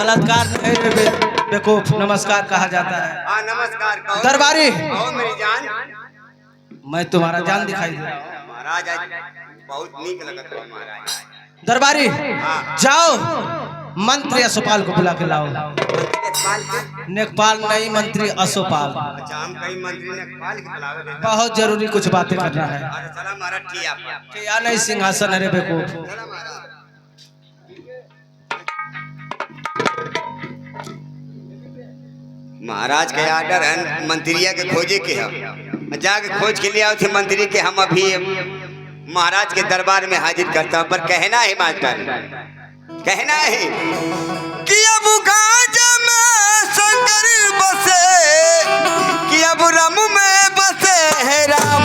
बलात्कार नहीं रे बेवकूफ, नमस्कार कहा जाता है। हाँ नमस्कार कहो दरबारी कहो मेरी जान। मैं तुम्हारा जान दिखाई दे रहा हूँ महाराज आज बहुत नीक लगत है महाराज। दरबारी हाँ। जाओ मंत्री अशोपाल को बुला के लाओ। नेकपाल के नेकपाल नहीं मंत्री अशोपाल। अच्छा हम कहीं मंत्री नेकपाल के बुलावे देता। बहुत जरूरी कुछ बातें करना है। अरे चला महाराज ठिया या नहीं सिंहासन अरे बेवकूफ। चला महाराज। महाराज के आर्डर है मंत्रिया के खोजे के हम जाके खोज के लिए आए थे मंत्री के। हम अभी महाराज के दरबार में हाजिर करता हूँ। पर कहना है मास्टर, कहना है कि अब गाजा में शंकर बसे, कि अब रम में बसे है राम।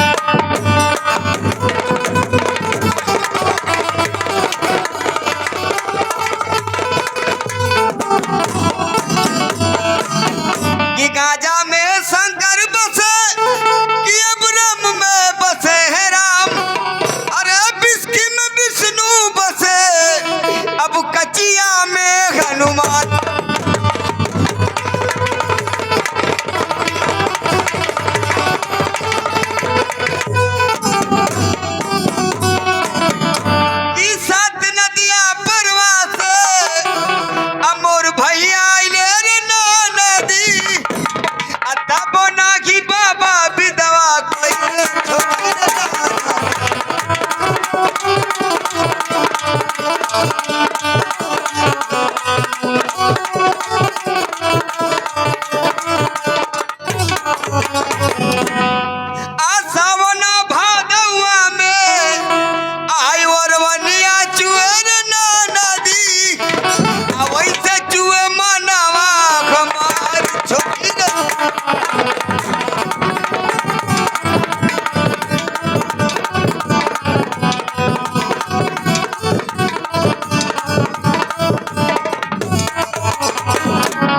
कि गाजा में शंकर बसे, कि अब रम में बसे है राम। अरे बिस्की में विष्णु बसे, अब कचिया में हनुमान। कि सात नदियां परवास, अमोर भैया आइले रे नदी। अतबो नागी बाबा विधवा कोई आसावना भादवा में आई और वनिया चुएर नदी। वैसे चुए मनवा हमार छोटी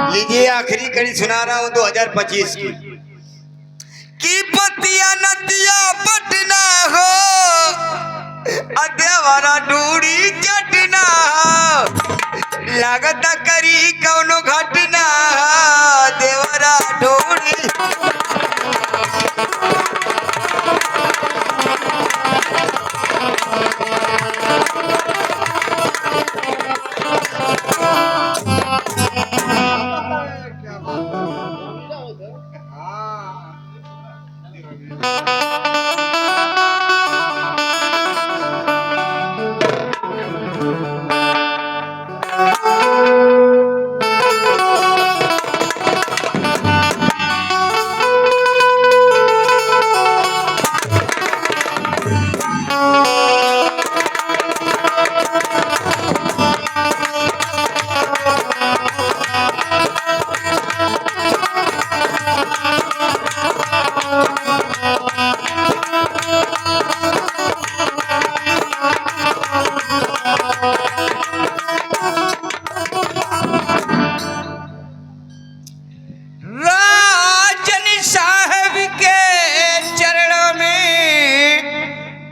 लीजिए आखिरी कड़ी सुना रहा हूँ 2025 की पतिया नदिया पटना हो, अदेवारा डूरी चटना हो। लागत करी कौनो घटना, देवरा डूरी।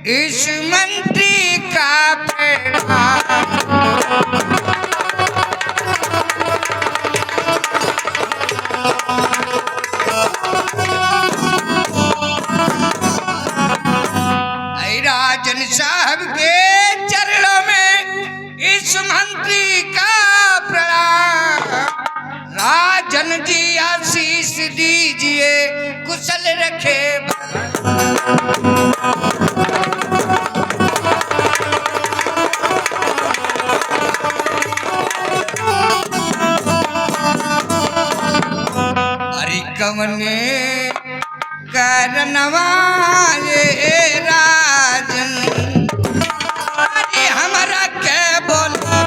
इस मंत्री का राजन साहब के चरणों में इस मंत्री का प्रणाम। राजन जी आशीष दीजिए, कुशल रखे। कवने करनवा ये राजन, अरे हमारा के बोला।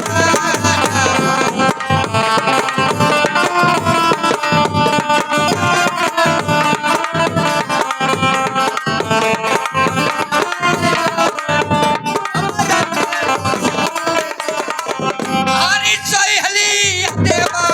अरे सहेली देवा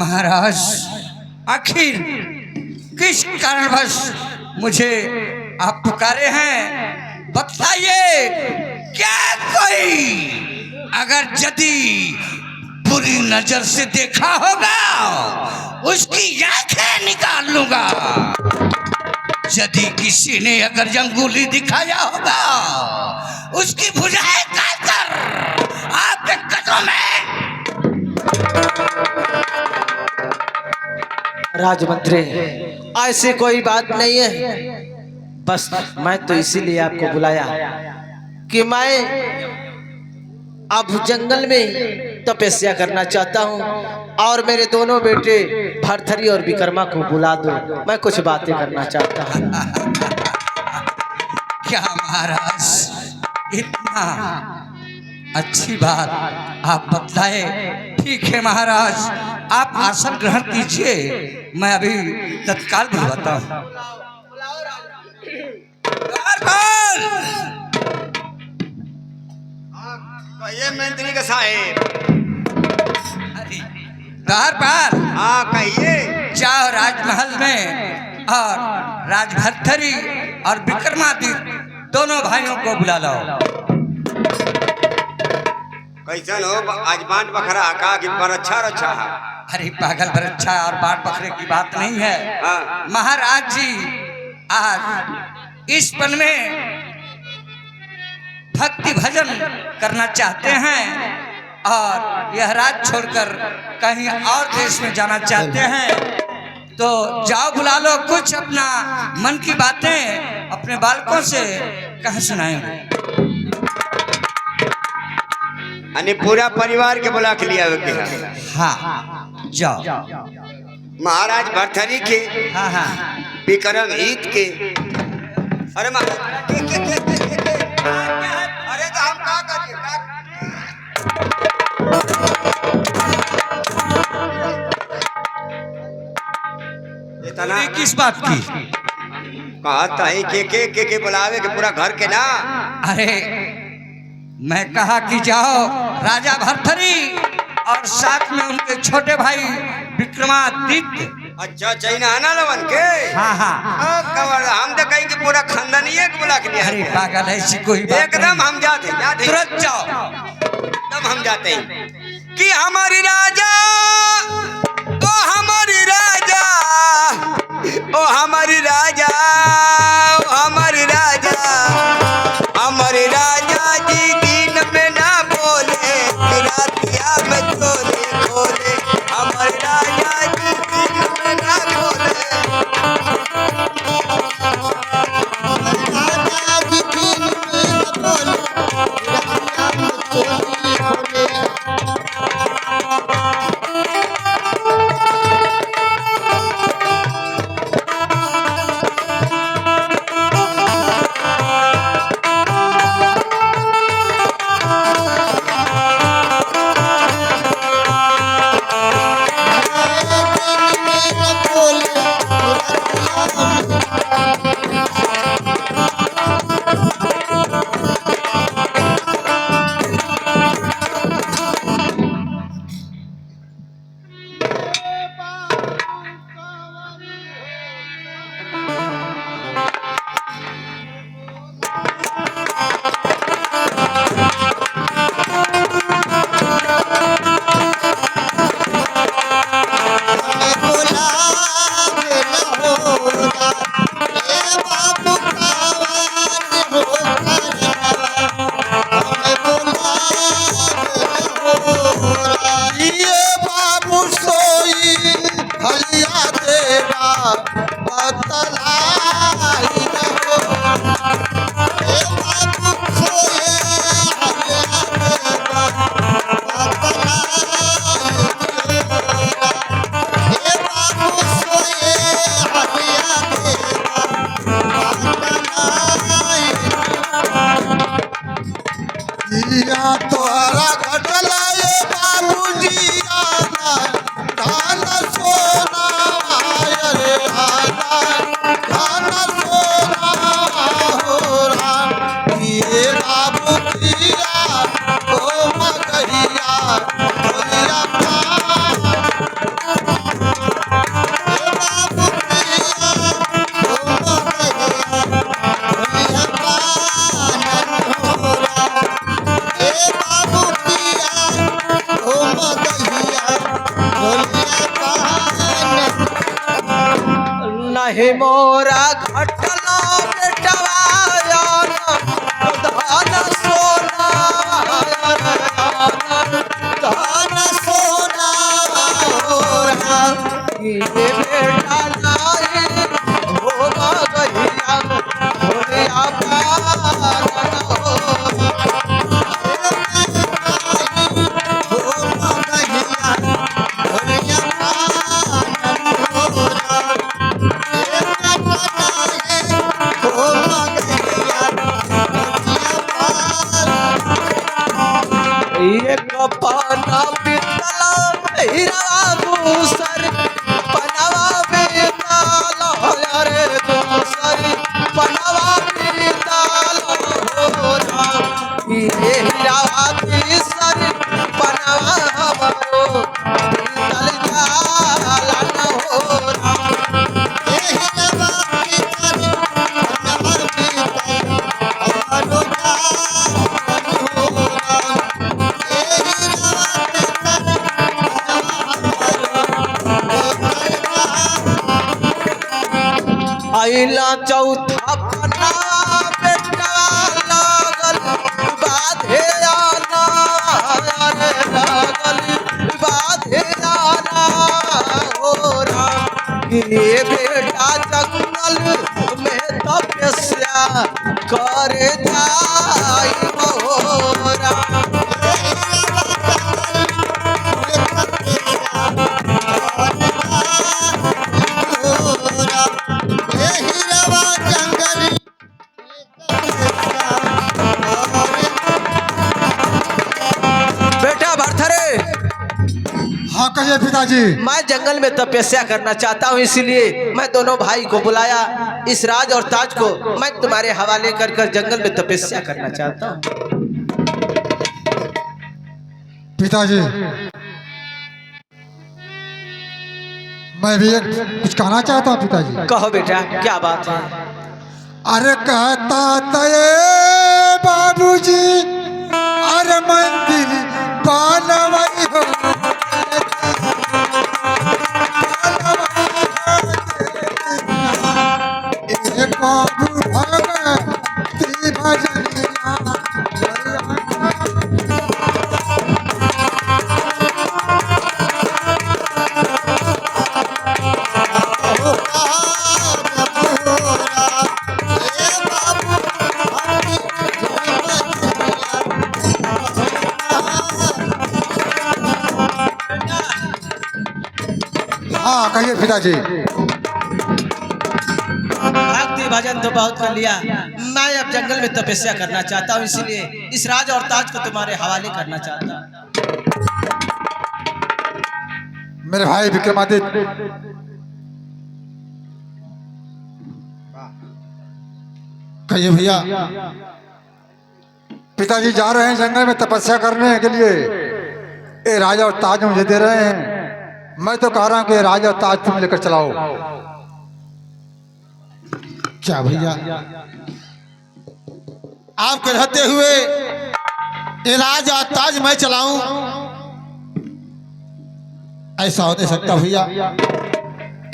महाराज, आखिर किस कारणवश मुझे आप पुकारे हैं, बताइए। क्या कोई अगर यदि बुरी नजर से देखा होगा उसकी आंखें निकाल लूंगा, यदि किसी ने अगर अंगुली दिखाया होगा उसकी भुजाएं काटकर आपके कदमों में। राजमंत्री, ऐसी कोई बात नहीं है। बस मैं तो इसीलिए आपको बुलाया कि मैं अब जंगल में तपस्या करना चाहता हूँ और मेरे दोनों बेटे भरथरी और विक्रमा को बुला दो, मैं कुछ बातें करना चाहता हूँ। क्या महाराज, इतना अच्छी बात आप बतलाए। ठीक है महाराज, आप आसन ग्रहण कीजिए, मैं अभी तत्काल बुलवाता हूँ। ये मंत्री का साहेब। बार बार हाँ कहिए। जाओ राजमहल में और राजभरथरी और विक्रमादित्य दोनों भाइयों को बुला लाओ। कैसन हो आज बांट बखरा का कि पर अच्छा रच्छा है? अरे पागल, बरच्छा और बांट बकरे की बात नहीं है। हाँ। महाराज जी आज इस पल में भक्ति भजन करना चाहते हैं और यह राज छोड़कर कहीं और देश में जाना चाहते हैं, तो जाओ बुला लो। कुछ अपना मन की बातें अपने बालकों से कह सुनाएंगे। यानी पूरा परिवार के बुला के लिया के। हाँ जाओ। महाराज भरथरी के, हाँ हाँ विक्रम हित के। अरे के। अरे तो हम क्या करिए? इतना किस बात की कहता है के बुलावे के पूरा घर के ना। अरे मैं कहा कि जाओ राजा भरथरी और साथ में उनके छोटे भाई विक्रमादित्य। अच्छा चाइना ना लवन के। हाँ हाँ कवर हम तो कहीं कि पूरा खानदान ही एक बुला के लिया। अरे पागल, ऐसी कोई बात एकदम हम जाते तुरंत जाओ। एकदम हम जाते हैं कि हमारी राजा, ओ हमारी राजा, ओ हमारी राजा, ओ हमारी राजा, हमारे राजा जी दिन में ना बोले, रातिया में खोले खोले, हमारे राजा जी दिन में ना बोले। नहीं मोरा घटला बेटवा धन सोना धन सोना ये बेटा नाई होगा गैया भोरिया पार एक पाना पितला हीरा दूसर पनवा पितल अरे दूसर पनवा पितल ये हीरा तीसर पनवा हमरो पितल जाला न हो आइला चौथा पन्ना बेटा लागल बाधे आना रे लागल बाधे आना हो ये बेटा जंगल में तपस्या कर जाई मोरा हाँ कहिए पिताजी। मैं जंगल में तपस्या करना चाहता हूँ, इसीलिए मैं दोनों भाई को बुलाया। इस राज और ताज को मैं तुम्हारे हवाले कर कर जंगल में तपस्या करना चाहता हूँ। पिताजी मैं भी एक कुछ कहना चाहता हूँ पिताजी। कहो बेटा, क्या बात है? अरे कहता तये बाबूजी अरे मंदिर बनवाई हो बाबू भगती भजनिया हाँ कहिए पिताजी। भक्ति भजन तो बहुत कर लिया, मैं अब जंगल में तपस्या करना चाहता हूँ, इसीलिए इस राज और ताज को तुम्हारे हवाले करना चाहता हूँ। मेरे भाई विक्रमादित्य कहिए भैया। पिताजी जा रहे हैं जंगल में तपस्या करने के लिए, ये राजा और ताज मुझे दे रहे हैं। मैं तो कह रहा हूँ कि राजा और ताज तुम लेकर चलाओ। क्या भैया आप कहते हुए ये राज और ताज मैं चलाऊं, ऐसा हो नहीं सकता भैया।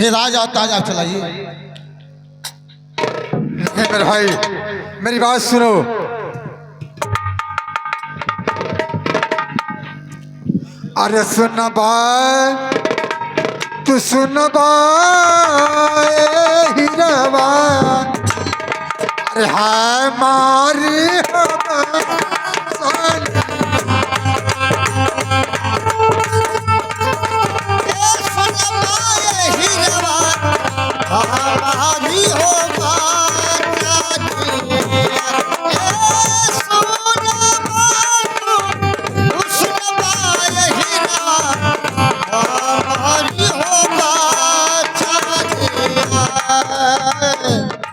ये राज और ताज आप चलाइए। नहीं मेरे भाई मेरी बात सुनो। अरे सुन भाई तू सुन भाई हीरावा अरे हाय मारी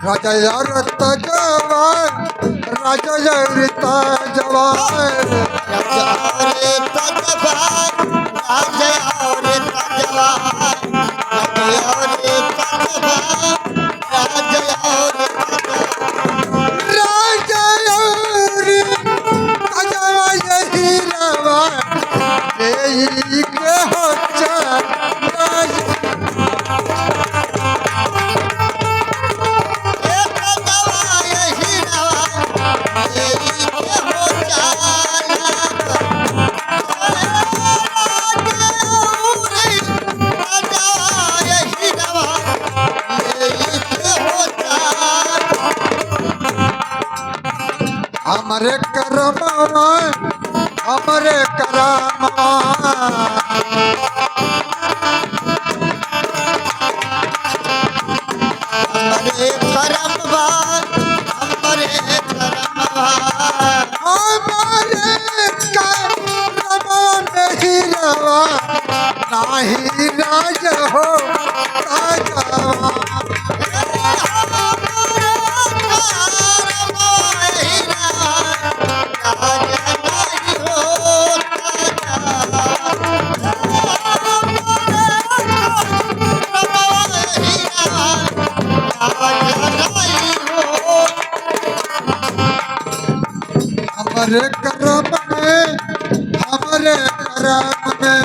राजा यारता जवान राजा यारता जवान करमवा हमरे करमवा हमरे करमवा हमरे करमवा हमारे करमवा में ही रवा नाही राज हो राजवा हमरे करम में हमरे करम में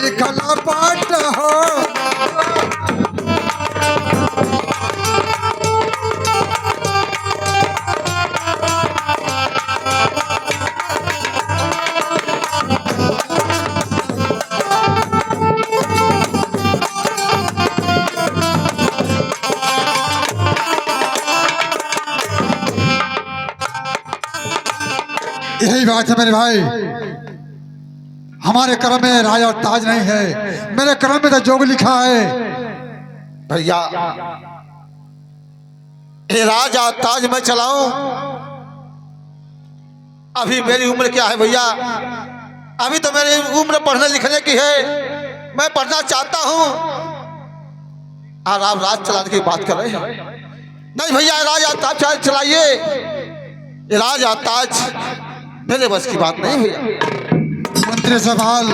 लिखला पाठ हो यही बात है मेरे भाई। हमारे कर्म में राज और ताज नहीं है, मेरे कर्म में तो जोग लिखा है। भैया ये राज और ताज मैं चलाऊं? अभी मेरी उम्र क्या है भैया? अभी तो मेरी उम्र पढ़ने लिखने की है, मैं पढ़ना चाहता हूं और आप राज चलाने की बात कर रहे हैं। नहीं भैया, राज और ताज चलाइए। ये राज और ताज मेरे बस की बात नहीं भैया। मंत्री सवाल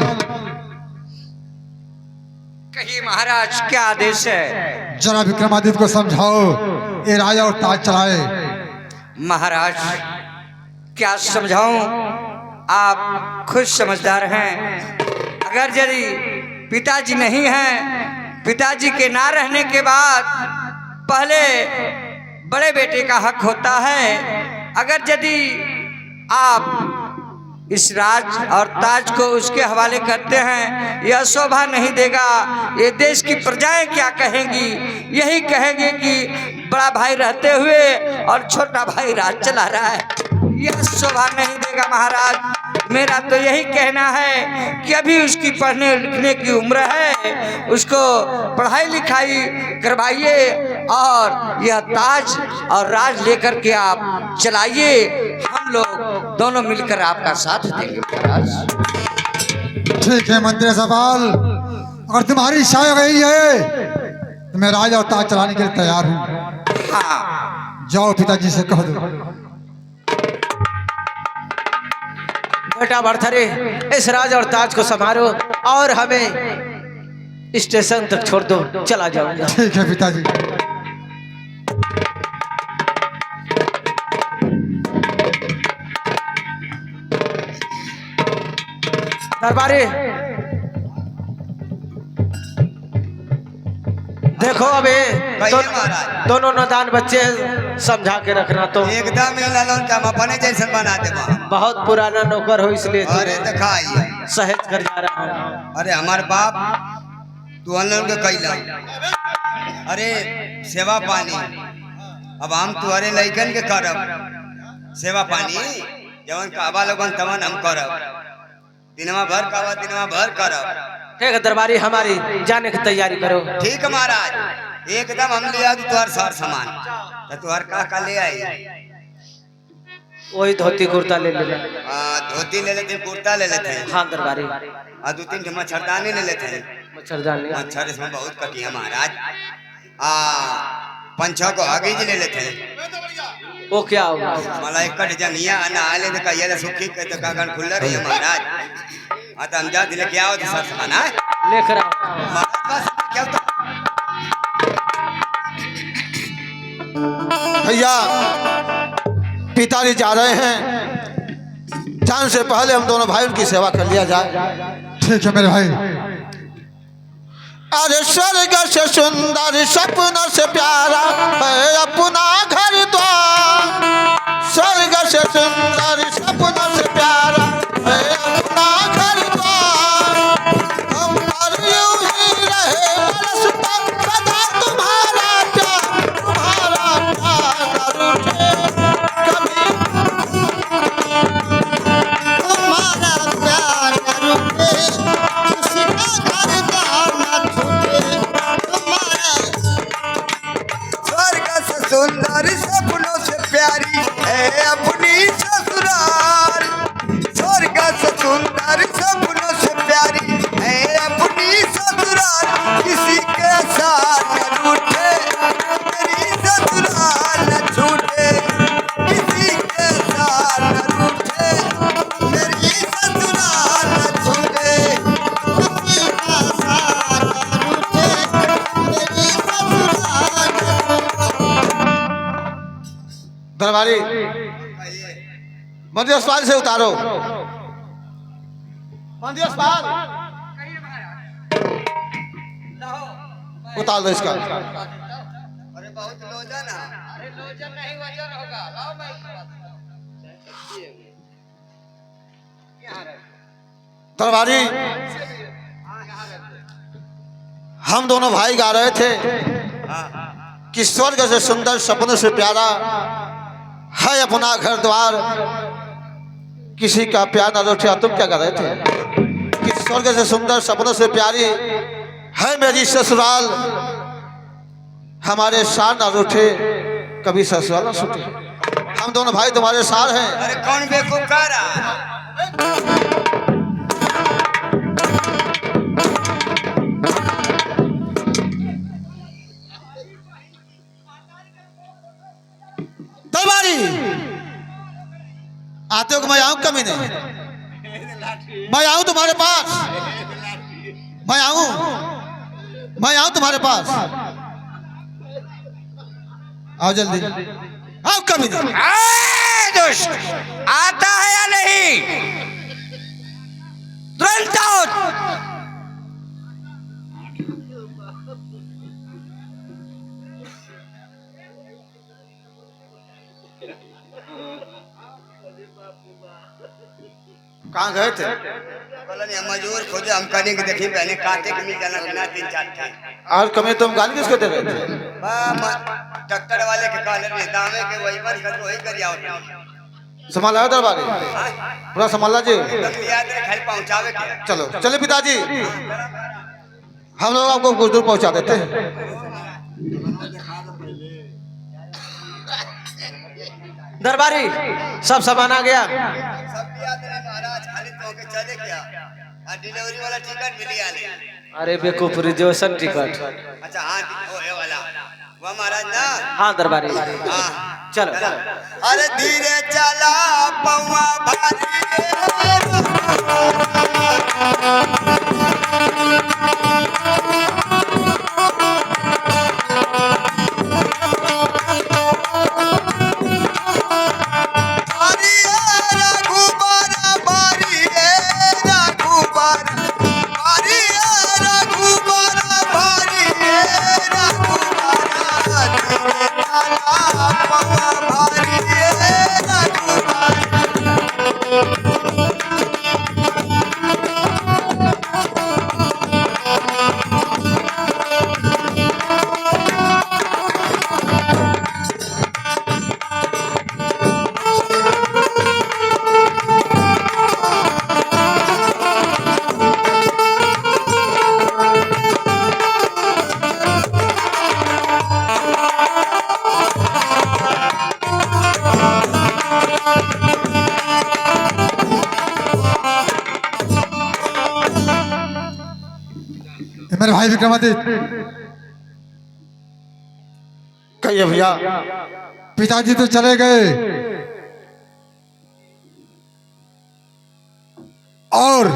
कहिए महाराज, क्या आदेश है? जरा विक्रमादित्य को समझाओ, ये राजा और ताज चलाए। महाराज क्या समझाऊं, आप खुद समझदार हैं। अगर यदि पिताजी नहीं हैं, पिताजी के ना रहने के बाद पहले बड़े बेटे का हक होता है। अगर यदि आप इस राज और ताज को उसके हवाले करते हैं, यह शोभा नहीं देगा। ये देश की प्रजाएं क्या कहेंगी? यही कहेंगे कि बड़ा भाई रहते हुए और छोटा भाई राज चला रहा है। यह शोभा नहीं देगा महाराज। मेरा तो यही कहना है कि अभी उसकी पढ़ने लिखने की उम्र है, उसको पढ़ाई लिखाई करवाइए और यह ताज और राज लेकर के आप चलाइए। हम लोग दोनों मिलकर आपका साथ देंगे महाराज। ठीक है मंत्री सवाल, अगर तुम्हारी इच्छा यही है तो मैं राज और ताज चलाने के लिए तैयार हूँ। हाँ जाओ पिताजी से कह दो। बेटा भरथरी, इस राज और ताज को संभालो और हमें स्टेशन तक छोड़ दो, चला जाऊंगा। ठीक है पिताजी। दरबारी देखो, अबे दोनों नादान बच्चे समझा के रखना। तो एकदम हम अपने जैसे बना दे। बहुत पुराना नौकर हो, इसलिए अरे दिखाइए, सहेज कर जा रहा हूँ। अरे हमारे बाप तू अनलोन के कैला, अरे सेवा पानी। अब हम तुम्हारे लइकन के करब सेवा पानी, जवन कहबा लोगन तवन हम करब। दिनवा भर कहबा दिनवा भर करब। ठीक है दरबारी, हमारी जाने की तैयारी करो। ठीक है महाराज, एकदम हम ले आ तुहार सार सामान। तो तुहार का ले आई? वही धोती कुर्ता ले ले। धोती ले लेते, कुर्ता ले लेते हैं। हाँ दरबारी, और 2-3 मच्छरदानी ले लेते हैं। मच्छरदानी, मच्छर इसमें बहुत कटिया महाराज। 5-6 को हगीज ले लेते हैं। वो क्या होगा? मलाई कट जनिया ना आले तो कहिए सुखी के तो कागन खुल्ला रही है महाराज। तो हम जा दिले क्या हो तो सर सामान है लेख रहा बस क्या होता। भैया पिताजी जा रहे हैं, जान से पहले हम दोनों भाई उनकी सेवा कर लिया जाए। ठीक है मेरे भाई। अरे स्वर्ग से सुंदर सपनों से प्यारा है अपना घर द्वार, स्वर्ग से सुंदर सपनों से प्यारा है अपना घर द्वार। हम पर यूं ही रहे बरसता सदा तुम्हारा प्यार न रूठे कभी। तुम्हारा प्यार न रूठे, किसी का घर द्वार न छूटे। तुम्हारा स्वर्ग से सुंदर सपनों से प्यारी है अपनी ससुराल। स्वर्ग से सुंदर सपनों से प्यारी है अपनी ससुराल। किसी के साथ न रूठे मेरी ससुराल न छूटे। किसी के साथ न रूठे मेरी ससुराल न छूटे। किसी का साथ न रूठे, मेरी ससुराल न दरबारी मंदिर अस्पताल से उतारो। मंदिर अस्पताल उतार दो इसका। अरे बहुत लोजन है। दरबारी हम दोनों भाई गा रहे थे कि स्वर्ग से सुंदर सपनों से प्यारा है अपना घर द्वार। किसी का प्यार न रूठे। तुम क्या गा रहे थे कि स्वर्ग से सुंदर सपनों से प्यारी है मेरी ससुराल। हमारे साथ न रूठे कभी ससुराल न छूटे। हम दोनों भाई तुम्हारे साथ हैं। अरे कौन बेवकूफ कह रहा है? दरबारी आते हो कि मैं आऊं कमी नहीं। मैं आऊं तुम्हारे पास। मैं आऊं तुम्हारे पास। आओ जल्दी आओ कमी नहीं। दुष्ट आता है या नहीं? तुरंत आओ। कहाँ गए थे? बोला नहीं हम मजदूर खोजे हम करने की देखी पहले काटे के मिल जाना करना 3-4 थे। और कमी तुम गाली किसको दे रहे थे? डॉक्टर वाले के कहले रे दामे के वही बन कर वही कर आओ। संभाला हो दरबारी पूरा संभाला जी। एकदम याद रहे घर पहुंचावे के। चलो चले पिताजी हम लोग आपको कुछ दूर पहुंचा देते हैं। दरबारी सब सामान आ गया। सब याद रहे महाराज खाली तो के चले क्या और डिलीवरी वाला टिकट मिली आले। अरे बेवकूफ रिजर्वेशन टिकट। अच्छा हाँ वो ये वाला वो महाराज ना। हाँ दरबारी हाँ चलो। अरे धीरे चला पौवा भारी मेरे भाई विक्रमादित्य कहिए भैया। पिताजी तो चले गए और